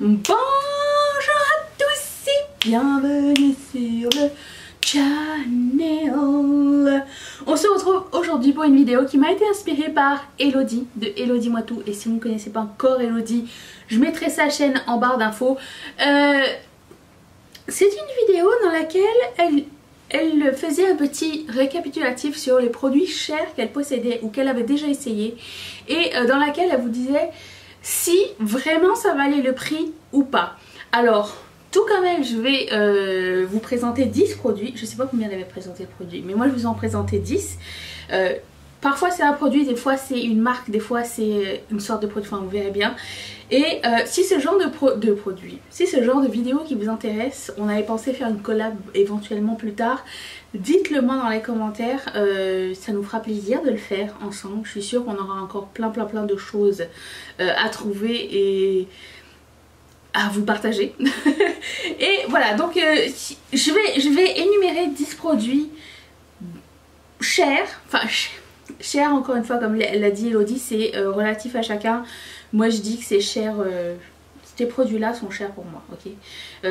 Bonjour à tous et bienvenue sur le channel. On se retrouve aujourd'hui pour une vidéo qui m'a été inspirée par Elodie de Elodie Moi Tout. Et si vous ne connaissez pas encore Elodie, je mettrai sa chaîne en barre d'infos. C'est une vidéo dans laquelle elle faisait un petit récapitulatif sur les produits chers qu'elle possédait ou qu'elle avait déjà essayé, et dans laquelle elle vous disait si vraiment ça valait le prix ou pas. Alors, tout comme elle, je vais vous présenter 10 produits. Je sais pas combien elle avait présenté le produit, mais moi je vous en présentais 10. Parfois c'est un produit, des fois c'est une marque, des fois c'est une sorte de produit, enfin vous verrez bien. Et si ce genre de produit, si ce genre de vidéo qui vous intéresse, on avait pensé faire une collab éventuellement plus tard, dites-le moi dans les commentaires, ça nous fera plaisir de le faire ensemble. Je suis sûre qu'on aura encore plein de choses à trouver et à vous partager. Et voilà, donc je vais énumérer 10 produits chers, enfin cher, encore une fois, comme l'a dit Elodie, c'est relatif à chacun. Moi je dis que c'est cher, ces produits là sont chers pour moi, ok.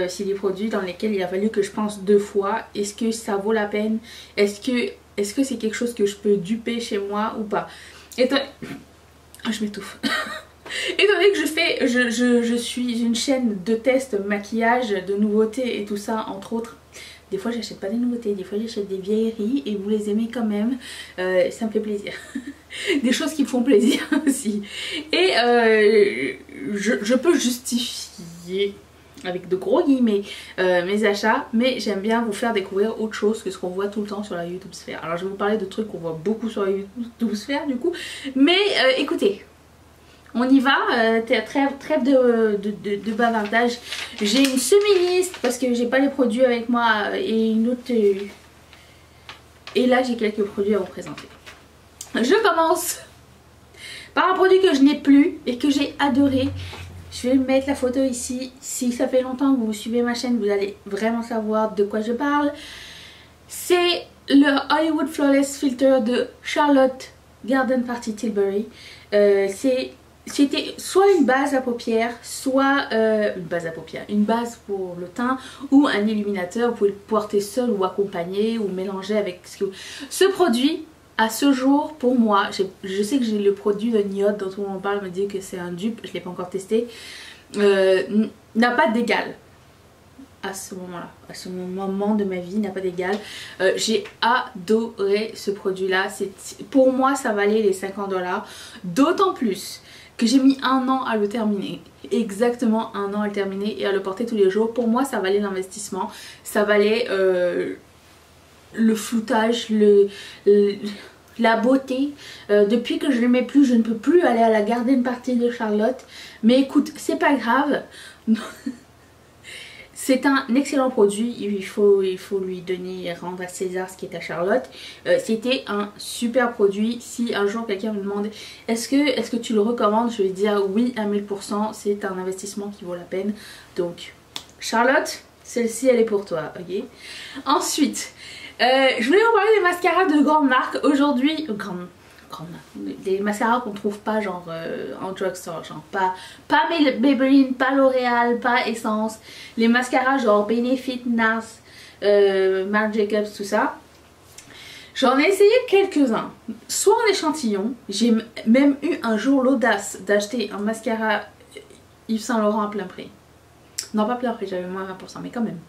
C'est des produits dans lesquels il a fallu que je pense 2 fois, est-ce que ça vaut la peine, est-ce que c'est quelque chose que je peux duper chez moi ou pas. Je m'étouffe. Étant donné que je suis une chaîne de tests maquillage, de nouveautés et tout ça, entre autres. Des fois j'achète pas des nouveautés, des fois j'achète des vieilleries et vous les aimez quand même, ça me fait plaisir. Des choses qui me font plaisir aussi. Et je peux justifier avec de gros guillemets mes achats, mais j'aime bien vous faire découvrir autre chose que ce qu'on voit tout le temps sur la YouTube sphère. Alors je vais vous parler de trucs qu'on voit beaucoup sur la YouTube sphère du coup, mais écoutez. On y va, trêve de bavardage. J'ai une semi-liste parce que j'ai pas les produits avec moi et une autre. Et là j'ai quelques produits à vous présenter. Je commence par un produit que je n'ai plus et que j'ai adoré. Je vais mettre la photo ici. Si ça fait longtemps que vous suivez ma chaîne, vous allez vraiment savoir de quoi je parle. C'est le Hollywood Flawless Filter de Charlotte Garden Party Tilbury. C'était soit une base à paupières, soit une base pour le teint ou un illuminateur. Vous pouvez le porter seul ou accompagné ou mélanger avec ce que vous... Ce produit, à ce jour, pour moi, je sais que j'ai le produit de Niod dont tout le monde parle, me dit que c'est un dupe, je ne l'ai pas encore testé, n'a pas d'égal. À ce moment-là, à ce moment de ma vie, n'a pas d'égal. J'ai adoré ce produit-là. Pour moi, ça valait les 50 $. D'autant plus que j'ai mis 1 an à le terminer. Exactement 1 an à le terminer et à le porter tous les jours. Pour moi, ça valait l'investissement. Ça valait le floutage, la beauté. Depuis que je ne le mets plus, je ne peux plus aller à la garden party de Charlotte. Mais écoute, c'est pas grave. C'est un excellent produit, il faut lui donner, rendre à César ce qui est à Charlotte. C'était un super produit. Si un jour quelqu'un me demande est-ce que tu le recommandes, je vais dire oui à 1000%, c'est un investissement qui vaut la peine. Donc Charlotte, celle-ci elle est pour toi, ok. Ensuite, je voulais vous parler des mascaras de grande marque aujourd'hui. Des mascaras qu'on trouve pas genre en drugstore, genre pas Maybelline, pas L'Oréal, pas Essence, les mascaras genre Benefit, NARS, Marc Jacobs, tout ça. J'en ai essayé quelques-uns, soit en échantillon. J'ai même eu un jour l'audace d'acheter un mascara Yves Saint Laurent à plein prix. Non, pas plein prix, j'avais moins 20%, mais quand même.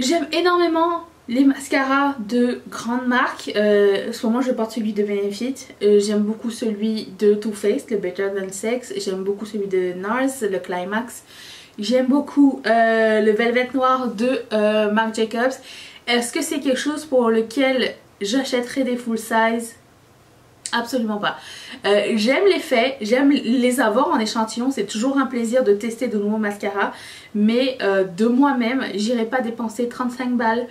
J'aime énormément les mascaras de grande marque. En ce moment je porte celui de Benefit. J'aime beaucoup celui de Too Faced, le Better Than Sex. J'aime beaucoup celui de NARS, le Climax. J'aime beaucoup le Velvet Noir de Marc Jacobs. Est-ce que c'est quelque chose pour lequel j'achèterais des full size? Absolument pas. J'aime l'effet, j'aime les avoir en échantillon, c'est toujours un plaisir de tester de nouveaux mascaras, mais de moi-même, j'irai pas dépenser 35 balles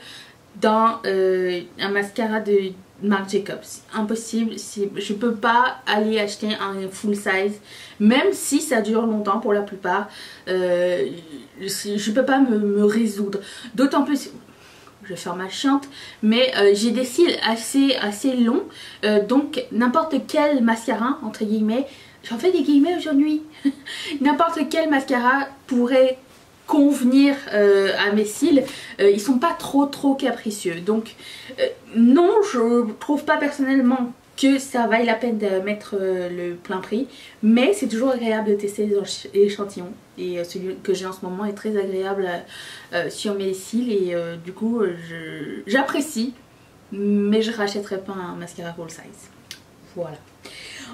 dans un mascara de Marc Jacobs. Impossible, je peux pas aller acheter un full size, même si ça dure longtemps pour la plupart. Je peux pas me résoudre, d'autant plus... Je vais faire ma chiante, mais j'ai des cils assez longs, donc n'importe quel mascara entre guillemets j'en fais des guillemets aujourd'hui. N'importe quel mascara pourrait convenir à mes cils. Ils sont pas trop capricieux. Donc non, je trouve pas personnellement que ça vaille la peine de mettre le plein prix, mais c'est toujours agréable de tester les échantillons, et celui que j'ai en ce moment est très agréable sur mes cils, et du coup j'apprécie, mais je rachèterai pas un mascara full size. Voilà.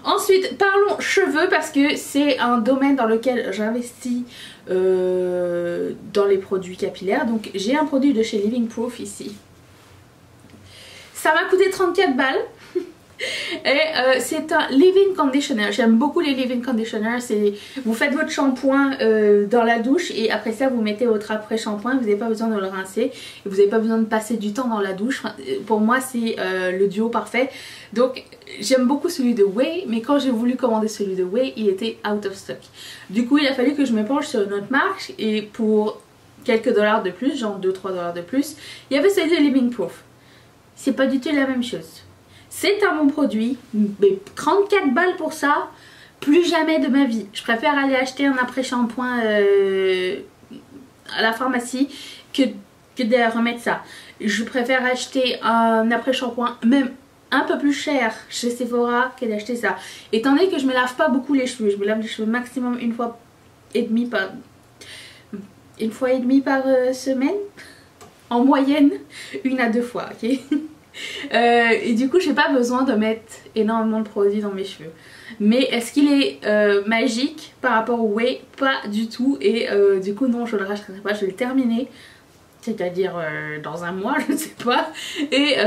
Ensuite, parlons cheveux, parce que c'est un domaine dans lequel j'investis dans les produits capillaires. Donc j'ai un produit de chez Living Proof ici. Ça m'a coûté 34 balles. Et c'est un leave-in conditioner. J'aime beaucoup les leave-in conditionners. Vous faites votre shampoing dans la douche, et après ça vous mettez votre après shampoing. Vous n'avez pas besoin de le rincer, et vous n'avez pas besoin de passer du temps dans la douche. Enfin, pour moi c'est le duo parfait. Donc j'aime beaucoup celui de Way, mais quand j'ai voulu commander celui de Way, il était out of stock. Du coup il a fallu que je me penche sur une autre marque, et pour quelques dollars de plus, genre 2-3 dollars de plus, il y avait celui de Living Proof. C'est pas du tout la même chose. C'est un bon produit, mais 34 balles pour ça, plus jamais de ma vie. Je préfère aller acheter un après-shampoing à la pharmacie que de remettre ça. Je préfère acheter un après-shampoing même un peu plus cher chez Sephora que d'acheter ça. Étant donné que je me lave pas beaucoup les cheveux, je me lave les cheveux maximum une fois et demie par semaine, en moyenne 1 à 2 fois, ok. Et du coup j'ai pas besoin de mettre énormément de produits dans mes cheveux. Mais est-ce qu'il est magique par rapport au Way? Pas du tout. Et du coup non, je le rachèterai pas, je vais le terminer, c'est-à-dire dans un mois, je ne sais pas. Et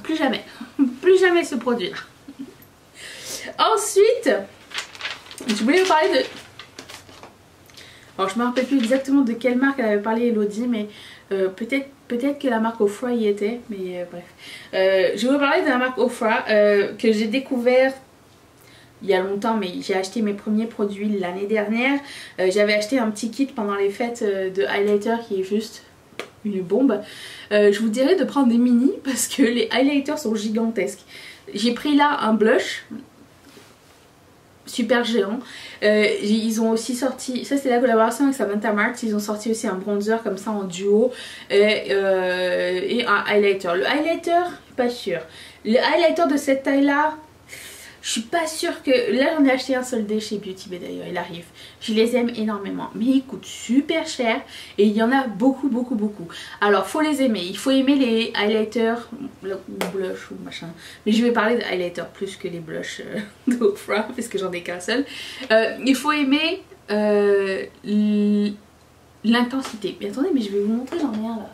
plus jamais plus jamais ce produit là. Ensuite je voulais vous parler de... Alors je me rappelle plus exactement de quelle marque elle avait parlé Elodie, mais peut-être que la marque Ofra y était, mais bref. Je vais vous parler de la marque Ofra que j'ai découvert il y a longtemps, mais j'ai acheté mes premiers produits l'année dernière. J'avais acheté un petit kit pendant les fêtes de highlighter qui est juste une bombe. Je vous dirais de prendre des mini parce que les highlighters sont gigantesques. J'ai pris là un blush super géant. Ils ont aussi sorti, ça c'est la collaboration avec Samantha Marks, ils ont sorti aussi un bronzer comme ça en duo et un highlighter. Le highlighter, pas sûr. Le highlighter de cette taille là, je suis pas sûre que... Là j'en ai acheté un soldé chez Beauty Bay d'ailleurs, il arrive. Je les aime énormément, mais ils coûtent super cher et il y en a beaucoup. Alors faut les aimer, il faut aimer les highlighters ou blush ou machin. Mais je vais parler de highlighter plus que les blushs d'Ofra parce que j'en ai qu'un seul. Il faut aimer l'intensité. Mais attendez, mais je vais vous montrer, j'en ai un là.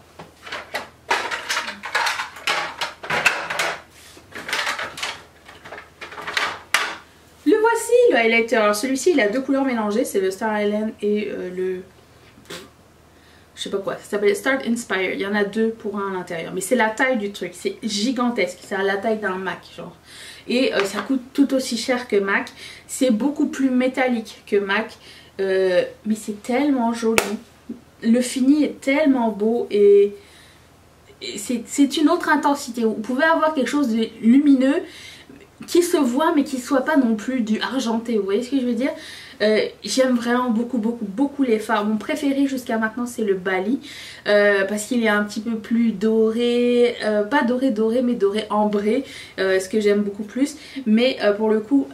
Le highlighter, alors celui-ci il a 2 couleurs mélangées, c'est le Star Island et le... je sais pas quoi, ça s'appelle Start Inspire, il y en a 2 pour un à l'intérieur, mais c'est la taille du truc, c'est gigantesque, c'est à la taille d'un Mac genre. Et ça coûte tout aussi cher que Mac, c'est beaucoup plus métallique que Mac, mais c'est tellement joli, le fini est tellement beau et c'est une autre intensité. Vous pouvez avoir quelque chose de lumineux qui se voit mais qui soit pas non plus du argenté, vous voyez ce que je veux dire. J'aime vraiment beaucoup les fards. Mon préféré jusqu'à maintenant c'est le Bali parce qu'il est un petit peu plus doré, pas doré mais doré ambré, ce que j'aime beaucoup plus. Mais pour le coup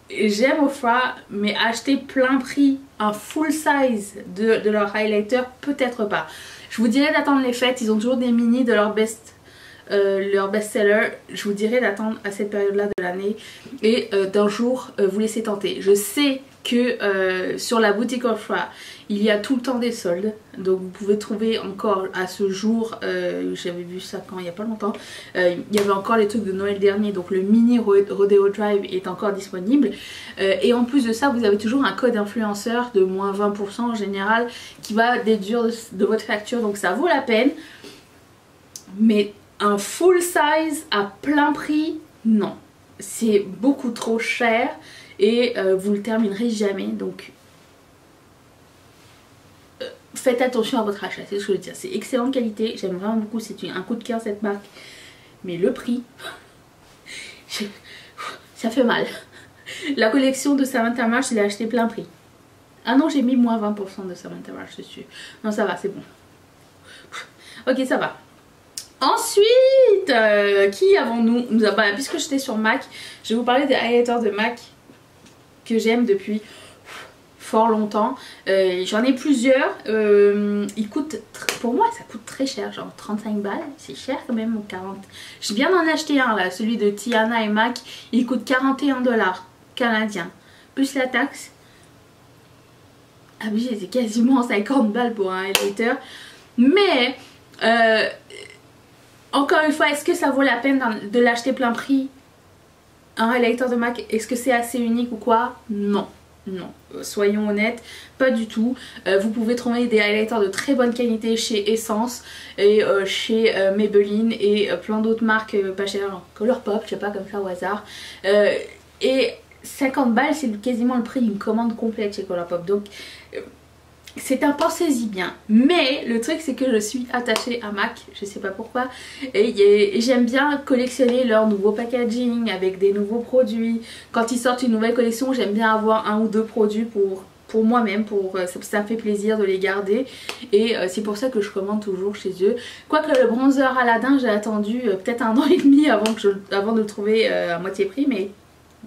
j'aime Ofra, mais acheter plein prix un full size de leur highlighter, peut-être pas. Je vous dirais d'attendre les fêtes, ils ont toujours des mini de leur best-seller. Je vous dirais d'attendre à cette période là de l'année et d'un jour vous laisser tenter. Je sais que sur la boutique Ofra il y a tout le temps des soldes, donc vous pouvez trouver encore à ce jour, j'avais vu ça quand il n'y a pas longtemps, il y avait encore les trucs de Noël dernier, donc le mini Rodeo Drive est encore disponible, et en plus de ça vous avez toujours un code influenceur de moins 20% en général qui va déduire de votre facture, donc ça vaut la peine. Mais un full size à plein prix, non, c'est beaucoup trop cher et vous le terminerez jamais, donc faites attention à votre achat, c'est ce que je veux dire. C'est excellente qualité, j'aime vraiment beaucoup, c'est un coup de cœur cette marque, mais le prix ça fait mal. La collection de Samantha Marsh, je l'ai acheté plein prix. Ah non, j'ai mis moins 20% de Samantha Marsh dessus. Non, ça va, c'est bon. Ok, ça va. Ensuite, qui avons-nous? Puisque j'étais sur MAC, je vais vous parler des highlighters de MAC que j'aime depuis fort longtemps. J'en ai plusieurs. Ils coûtent, pour moi ça coûte très cher, genre 35 balles. C'est cher quand même, 40. Je viens d'en acheter un là, celui de Tiana et MAC. Il coûte 41 $ canadiens. Plus la taxe. Ah oui, c'est quasiment 50 balles pour un highlighter. Mais, encore une fois, est-ce que ça vaut la peine de l'acheter plein prix? Un highlighter de MAC, est-ce que c'est assez unique ou quoi? Non. Non, soyons honnêtes, pas du tout. Vous pouvez trouver des highlighters de très bonne qualité chez Essence et chez Maybelline et plein d'autres marques pas chères, Colourpop, je sais pas, comme ça au hasard. Et 50 balles, c'est quasiment le prix d'une commande complète chez Colourpop. Donc c'est un pensez-y bien. Mais le truc c'est que je suis attachée à MAC, je sais pas pourquoi. Et j'aime bien collectionner leur nouveau packaging avec des nouveaux produits. Quand ils sortent une nouvelle collection, j'aime bien avoir un ou deux produits pour moi-même, ça me fait plaisir de les garder. Et c'est pour ça que je commande toujours chez eux. Quoique le bronzer Aladdin, j'ai attendu peut-être 1 an et demi avant de le trouver à moitié prix. Mais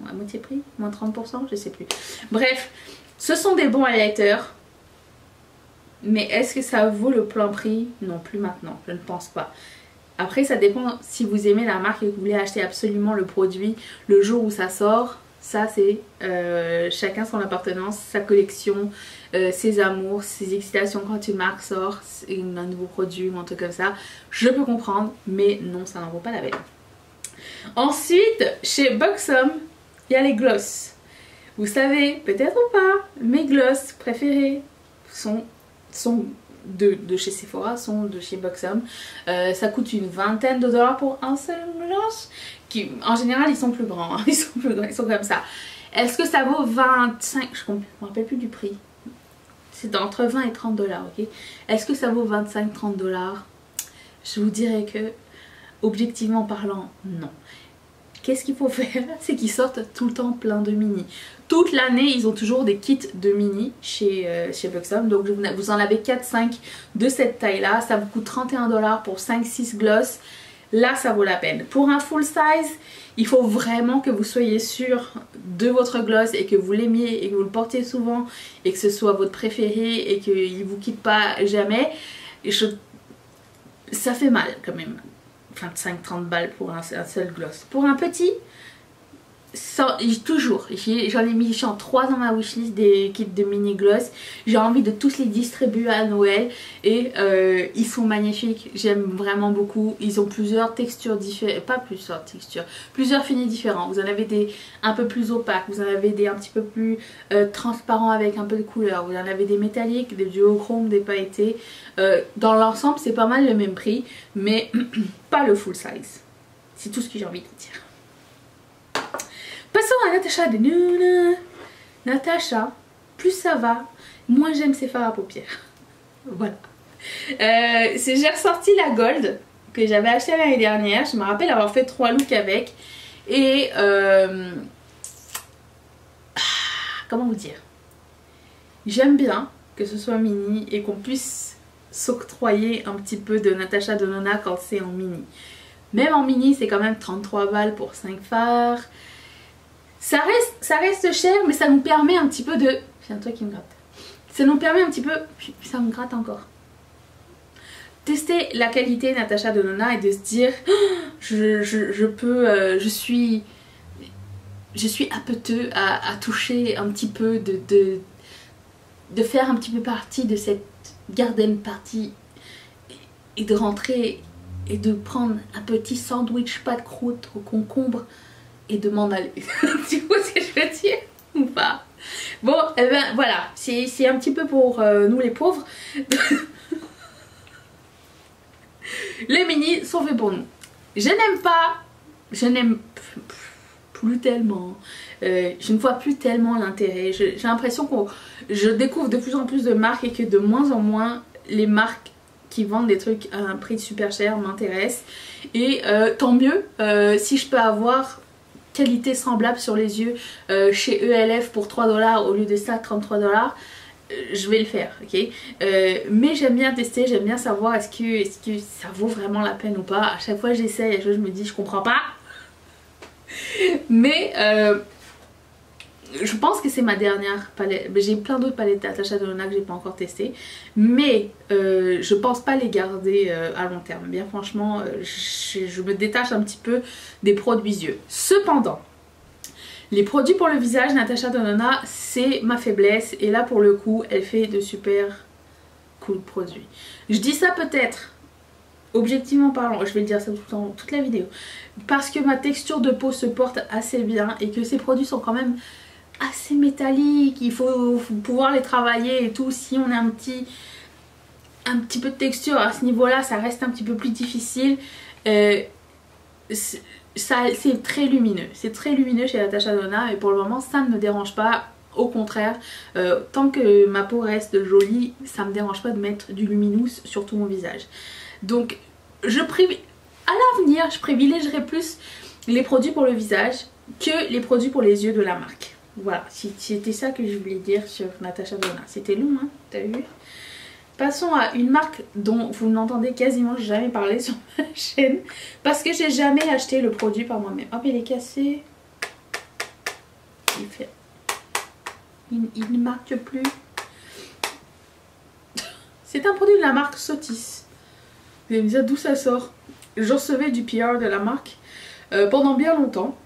à moitié prix, moins 30%, je sais plus. Bref, ce sont des bons highlighters. Mais est-ce que ça vaut le plein prix? Non, plus maintenant, je ne pense pas. Après ça dépend si vous aimez la marque et que vous voulez acheter absolument le produit le jour où ça sort. Ça c'est chacun son appartenance, sa collection, ses amours, ses excitations quand une marque sort, un nouveau produit ou un truc comme ça. Je peux comprendre, mais non, ça n'en vaut pas la peine. Ensuite, chez Buxom, il y a les gloss. Vous savez, peut-être ou pas, mes gloss préférés sont de chez Sephora, sont de chez Buxom. Ça coûte une vingtaine de dollars pour un seul gloss. En général, ils sont plus grands, hein. Ils sont plus grands, ils sont comme ça. Est-ce que ça vaut 25? Je ne me rappelle plus du prix. C'est entre 20 et 30 $, ok? Est-ce que ça vaut 25-30 $? Je vous dirais que, objectivement parlant, non. Qu'est-ce qu'il faut faire? C'est qu'ils sortent tout le temps plein de mini. Toute l'année, ils ont toujours des kits de mini chez Buxom. Donc vous en avez 4-5 de cette taille-là. Ça vous coûte 31 $ pour 5-6 gloss. Là, ça vaut la peine. Pour un full size, il faut vraiment que vous soyez sûr de votre gloss et que vous l'aimiez et que vous le portiez souvent et que ce soit votre préféré et qu'il ne vous quitte pas jamais. Ça fait mal quand même. 25-30 balles pour un seul gloss. Pour un petit, toujours, j'en ai mis 3 dans ma wishlist des kits de mini gloss. J'ai envie de tous les distribuer à Noël et ils sont magnifiques, j'aime vraiment beaucoup. Ils ont plusieurs textures différentes, pas plusieurs textures, plusieurs finis différents. Vous en avez des un peu plus opaques, vous en avez des un petit peu plus transparents avec un peu de couleur, vous en avez des métalliques, des duochrome, des pailletés. Dans l'ensemble c'est pas mal le même prix, mais pas le full size. C'est tout ce que j'ai envie de dire. Passons à Natasha Denona. Natasha, plus ça va, moins j'aime ses fards à paupières. Voilà. J'ai ressorti la Gold que j'avais acheté l'année dernière. Je me rappelle avoir fait 3 looks avec. Et comment vous dire? J'aime bien que ce soit mini et qu'on puisse s'octroyer un petit peu de Natasha Denona quand c'est en mini. Même en mini, c'est quand même 33 balles pour 5 fards. Ça reste cher, mais ça nous permet un petit peu de... C'est un truc qui me gratte. Ça nous permet un petit peu... Ça me gratte encore. Tester la qualité Natasha Denona et de se dire... je suis apeteux à toucher un petit peu, de faire un petit peu partie de cette garden party et de rentrer et de prendre un petit sandwich pas de croûte au concombre et de m'en aller. Tu vois ce que je veux dire ou pas? Bon, eh ben voilà, c'est un petit peu pour nous les pauvres. Les mini sont faits pour nous. Je n'aime plus tellement. Je ne vois plus tellement l'intérêt. J'ai l'impression que je découvre de plus en plus de marques et que de moins en moins les marques qui vendent des trucs à un prix super cher m'intéressent. Et tant mieux si je peux avoir qualité semblable sur les yeux chez ELF pour 3 $ au lieu de ça 33 $, je vais le faire, ok. Mais j'aime bien tester, j'aime bien savoir est-ce que ça vaut vraiment la peine ou pas. À chaque fois j'essaye, je me dis je comprends pas. Mais je pense que c'est ma dernière palette. J'ai plein d'autres palettes Natasha Denona que j'ai pas encore testées. Mais je pense pas les garder à long terme. Bien franchement, je me détache un petit peu des produits yeux. Cependant, les produits pour le visage Natasha Denona, c'est ma faiblesse. Et là pour le coup, elle fait de super cool produits. Je dis ça peut-être, objectivement parlant, je vais le dire ça toute la vidéo, parce que ma texture de peau se porte assez bien et que ces produits sont quand même assez métalliques, il faut pouvoir les travailler et tout. Si on a un petit peu de texture à ce niveau là, ça reste un petit peu plus difficile. C'est très lumineux, c'est très lumineux chez Natasha Denona et pour le moment ça ne me dérange pas. Au contraire, tant que ma peau reste jolie, ça me dérange pas de mettre du luminous sur tout mon visage. Donc à l'avenir je privilégierai plus les produits pour le visage que les produits pour les yeux de la marque. Voilà, c'était ça que je voulais dire sur Natasha Denona. C'était long, hein, t'as vu? Passons à une marque dont vous n'entendez quasiment jamais parler sur ma chaîne, parce que j'ai jamais acheté le produit par moi-même. Hop, il est cassé. Il ne marque plus. C'est un produit de la marque Sotis. Vous allez me dire d'où ça sort. Je recevais du PR de la marque pendant bien longtemps.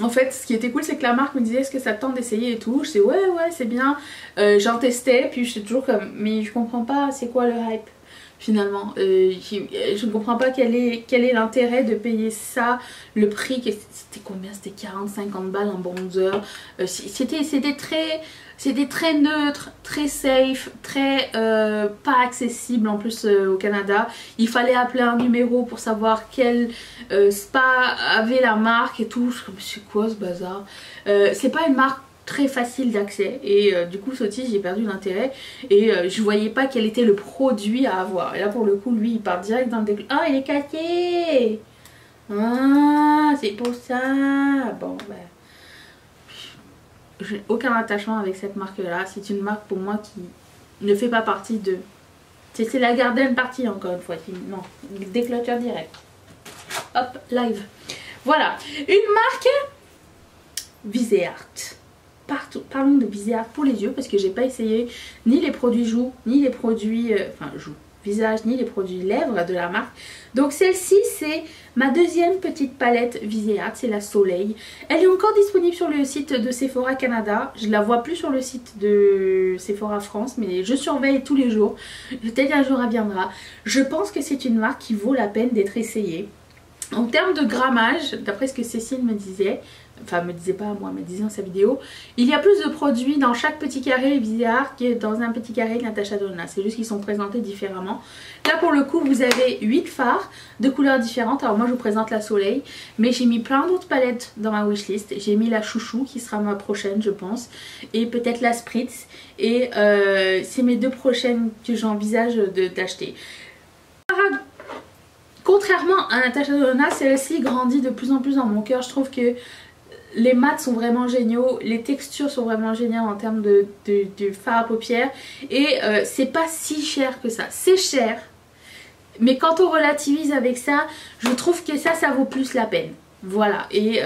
En fait, ce qui était cool, c'est que la marque me disait est-ce que ça te tente d'essayer et tout. Je disais ouais c'est bien. J'en testais, puis j'étais toujours comme mais je comprends pas c'est quoi le hype finalement. Je ne comprends pas quel est l'intérêt de payer ça. Le prix, c'était combien? C'était 40-50 balles un bronzer. C'était très neutre, très safe, très pas accessible en plus au Canada. Il fallait appeler un numéro pour savoir quel spa avait la marque et tout. Je me suis dit, c'est quoi ce bazar? C'est pas une marque très facile d'accès et du coup Sotis j'ai perdu l'intérêt et je voyais pas quel était le produit à avoir. Et là pour le coup lui il part direct dans le déclin. Ah il est cassé. Ah c'est pour ça. Bon ben... J'ai aucun attachement avec cette marque là. C'est une marque pour moi qui ne fait pas partie de... C'est la garden partie encore une fois. Non, déclencheur direct. Hop, live. Voilà, une marque Viseart. Parlons de Viseart pour les yeux parce que j'ai pas essayé ni les produits joues, ni les produits... enfin joues, visage, ni les produits lèvres de la marque. Donc celle-ci c'est ma deuxième petite palette Viseart, c'est la Soleil. Elle est encore disponible sur le site de Sephora Canada. Je la vois plus sur le site de Sephora France, mais je surveille tous les jours. Peut-être un jour elle viendra. Je pense que c'est une marque qui vaut la peine d'être essayée. En termes de grammage, d'après ce que Cécile me disait, enfin me disait pas à moi, me disait dans sa vidéo, il y a plus de produits dans chaque petit carré Viseart que dans un petit carré Natasha Denona. C'est juste qu'ils sont présentés différemment. Là pour le coup vous avez 8 fards de couleurs différentes. Alors moi je vous présente la Soleil, mais j'ai mis plein d'autres palettes dans ma wishlist. J'ai mis la Chouchou qui sera ma prochaine je pense, et peut-être la Spritz, et c'est mes deux prochaines que j'envisage d'acheter. Contrairement à Natasha Denona, celle-ci grandit de plus en plus dans mon cœur. Je trouve que les mats sont vraiment géniaux, les textures sont vraiment géniales en termes de fard à paupières. Et c'est pas si cher que ça. C'est cher, mais quand on relativise avec ça, je trouve que ça vaut plus la peine. Voilà, et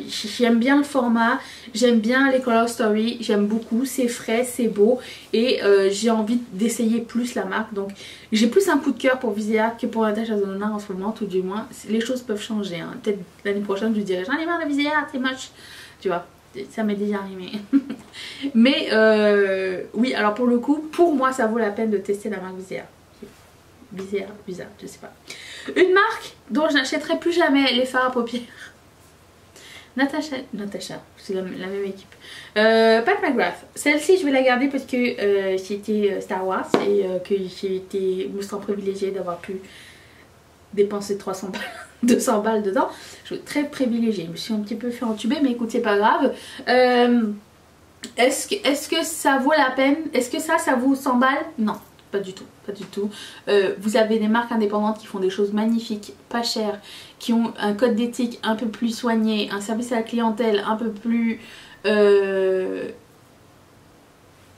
j'aime bien le format, j'aime bien les color story, j'aime beaucoup, c'est frais, c'est beau et j'ai envie d'essayer plus la marque. Donc j'ai plus un coup de cœur pour Viseart que pour Natasha Denona en ce moment, tout du moins. Les choses peuvent changer, hein. Peut-être l'année prochaine je dirais j'en ai marre de Viseart, c'est moche, tu vois, ça m'est déjà arrivé. Mais oui, alors pour le coup, pour moi ça vaut la peine de tester la marque Viseart. Viseart, je sais pas. Une marque dont je n'achèterai plus jamais les fards à paupières. Natasha, c'est la même équipe. Pat McGrath. Celle-ci je vais la garder parce que c'était Star Wars et que j'ai été, me sens privilégiée d'avoir pu dépenser 300 balles, 200 balles dedans. Je suis très privilégiée. Je me suis un petit peu fait entuber, mais écoute, c'est pas grave. Est-ce que ça vaut la peine? Est-ce que ça vaut 100 balles? Non. pas du tout, pas du tout. Vous avez des marques indépendantes qui font des choses magnifiques, pas chères, qui ont un code d'éthique un peu plus soigné, un service à la clientèle un peu plus...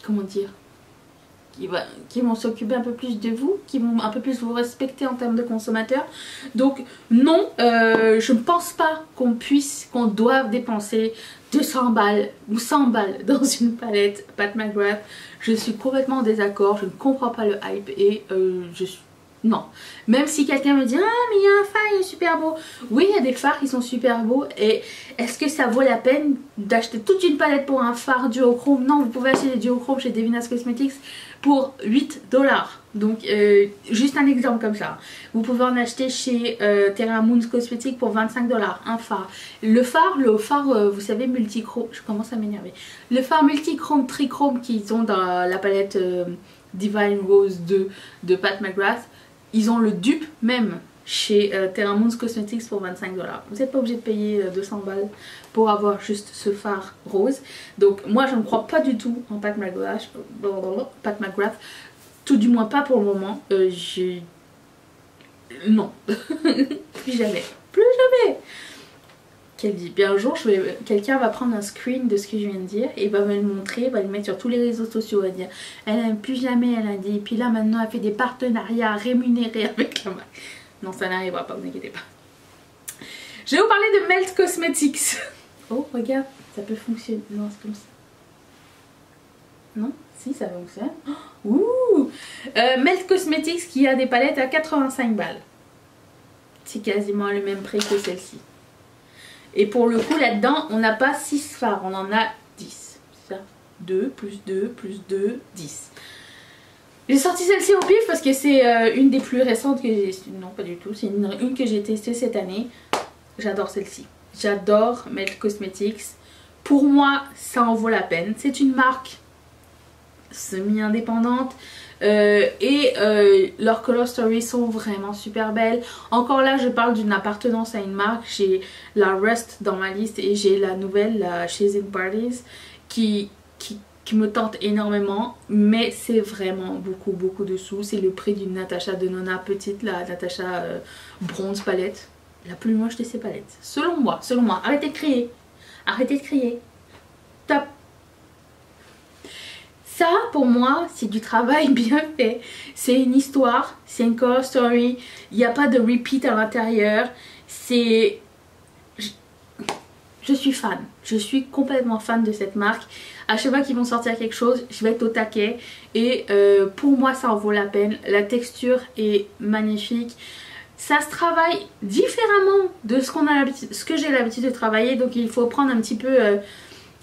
comment dire, qui vont s'occuper un peu plus de vous, qui vont un peu plus vous respecter en termes de consommateur. Donc non, je ne pense pas qu'on doive dépenser 200 balles ou 100 balles dans une palette Pat McGrath. Je suis complètement en désaccord, je ne comprends pas le hype et je suis... Non, même si quelqu'un me dit ah mais il y a un phare, il est super beau. Oui, il y a des phares qui sont super beaux. Et est-ce que ça vaut la peine d'acheter toute une palette pour un phare duochrome? Non, vous pouvez acheter des duochromes chez Devinas Cosmetics pour 8 $. Donc juste un exemple comme ça. Vous pouvez en acheter chez Terra Moons Cosmetics pour 25 $. Un phare. Le phare, vous savez, multichrome. Je commence à m'énerver. Le phare multichrome, trichrome qu'ils ont dans la palette Divine Rose 2 de Pat McGrath. Ils ont le dupe même chez Terra Moons Cosmetics pour 25 $. Vous n'êtes pas obligé de payer 200 balles pour avoir juste ce phare rose. Donc moi je ne crois pas du tout en Pat McGrath. Tout du moins pas pour le moment. Non. Plus jamais. Plus jamais. Qu'elle dit, bien un jour quelqu'un va prendre un screen de ce que je viens de dire et va me le montrer, va le mettre sur tous les réseaux sociaux, va dire elle n'aime plus jamais, elle a dit, et puis là maintenant elle fait des partenariats rémunérés avec la marque. Non, ça n'arrivera pas, vous inquiétez pas. Je vais vous parler de Melt Cosmetics. Oh regarde, ça peut fonctionner. Non, c'est comme ça. Non, si ça fonctionne. Ouh, Melt Cosmetics qui a des palettes à 85 balles. C'est quasiment le même prix que celle-ci. Et pour le coup, là-dedans, on n'a pas 6 phares, on en a 10. C'est ça, 2, plus 2, plus 2, 10. J'ai sorti celle-ci au pif parce que c'est une des plus récentes que j'ai... Non, pas du tout. C'est une que j'ai testée cette année. J'adore celle-ci. J'adore Melt Cosmetics. Pour moi, ça en vaut la peine. C'est une marque semi-indépendante. Leurs color stories sont vraiment super belles. Encore là je parle d'une appartenance à une marque. J'ai la Rust dans ma liste et j'ai la nouvelle, la Chasing Parties qui me tente énormément, mais c'est vraiment beaucoup de sous. C'est le prix d'une Natasha Denona petite, la Natasha bronze palette, la plus moche de ces palettes selon moi. Arrêtez de crier, top. Ça, pour moi, c'est du travail bien fait. C'est une histoire, c'est une color story. Il n'y a pas de repeat à l'intérieur. C'est... Je suis fan. Je suis complètement fan de cette marque. À chaque fois qu'ils vont sortir quelque chose, je vais être au taquet. Et pour moi, ça en vaut la peine. La texture est magnifique. Ça se travaille différemment de ce que j'ai l'habitude de travailler. Donc il faut prendre un petit peu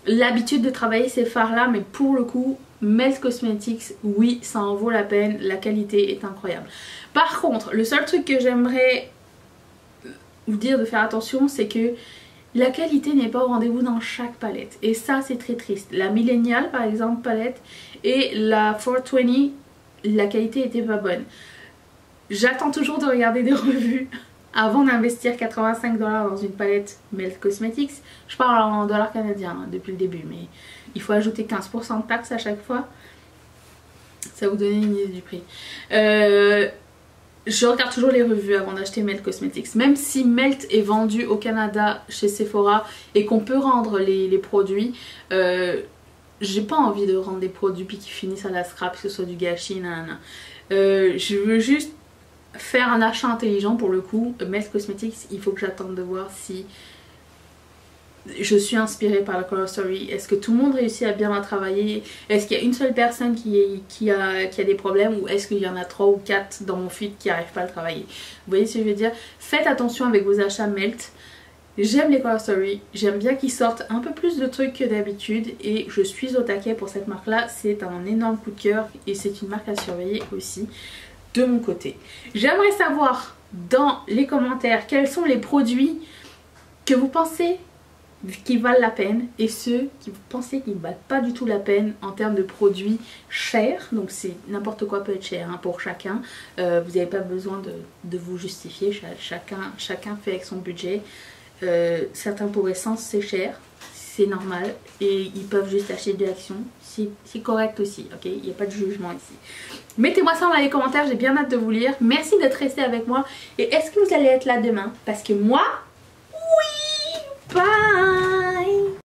l'habitude de travailler ces fards là. Mais pour le coup... Melt Cosmetics, oui, ça en vaut la peine, la qualité est incroyable. Par contre, le seul truc que j'aimerais vous dire de faire attention, c'est que la qualité n'est pas au rendez-vous dans chaque palette. Et ça, c'est très triste. La Millennial, par exemple, palette, et la 420, la qualité était pas bonne. J'attends toujours de regarder des revues avant d'investir 85 $ dans une palette Melt Cosmetics. Je parle en dollars canadiens hein, depuis le début, mais il faut ajouter 15% de taxes à chaque fois. Ça vous donne une idée du prix. Je regarde toujours les revues avant d'acheter Melt Cosmetics. Même si Melt est vendu au Canada chez Sephora et qu'on peut rendre les produits, j'ai pas envie de rendre des produits puis qui finissent à la scrap, que ce soit du gâchis, nanana. Je veux juste faire un achat intelligent pour le coup. Melt Cosmetics, il faut que j'attende de voir si je suis inspirée par la color story. Est-ce que tout le monde réussit à bien la travailler? Est-ce qu'il y a une seule personne qui a des problèmes, ou est-ce qu'il y en a 3 ou 4 dans mon feed qui n'arrivent pas à le travailler? Vous voyez ce que je veux dire? Faites attention avec vos achats Melt. J'aime les color story, j'aime bien qu'ils sortent un peu plus de trucs que d'habitude et je suis au taquet pour cette marque là. C'est un énorme coup de cœur et c'est une marque à surveiller aussi de mon côté. J'aimerais savoir dans les commentaires quels sont les produits que vous pensez qui valent la peine et ceux qui vous pensez qui ne valent pas du tout la peine en termes de produits chers. Donc c'est n'importe quoi peut être cher hein, pour chacun. Vous n'avez pas besoin de vous justifier, chacun fait avec son budget. Certains pour essence c'est cher, c'est normal et ils peuvent juste acheter de l'action, c'est correct aussi, ok, il n'y a pas de jugement ici. Mettez-moi ça dans les commentaires, j'ai bien hâte de vous lire. Merci d'être resté avec moi et est-ce que vous allez être là demain? Parce que moi, oui, bye.